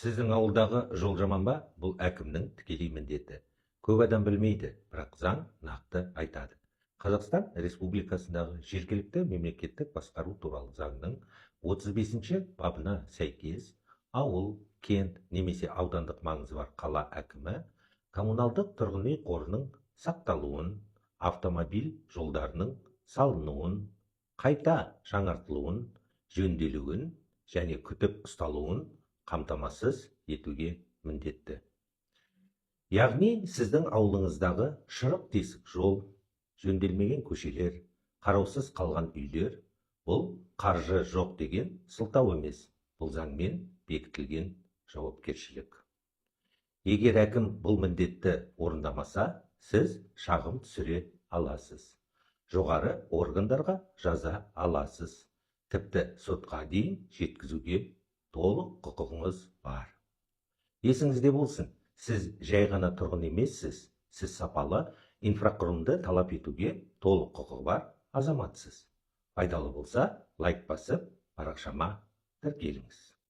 Сіздің ауылдағы жол жаман ба? Бұл әкімнің тікелей міндеті. Көп адам білмейді, бірақ заң нақты айтады. Қазақстан Республикасындағы жергілікті мемлекеттік басқару туралы заңның 35-ші бабына сәйкес ауыл, кент немесе аудандық маңызы бар қала әкімі коммуналдық тұрғын үй қорының сақталуын, автомобиль жолдарының салынуын, қайта жаңартылуын, жөнделуін және күтіп ұсталуын қамтамасыз етуге міндетті. Яғни сіздің ауылыңыздағы шұрық тесік жол, жөнделмеген көшелер, қараусыз қалған үйлер бұл қаржы жоқ деген сылтау емес, бұл заңмен бекітілген жауапкершілік. Егер әкім бұл міндетті орындамаса, сіз шағым түсіре аласыз. Жоғары органдарға жаза аласыз. Тіпті сотқа дейін жеткізуге толық құқығыңыз бар. Есіңізде болсын, сіз жай ғана тұрғын емессіз, сіз сапалы инфрақұрылымды талап етуге толық құқығы бар азаматсыз. Пайдалы болса, лайк басып, парақшама тіркеліңіз.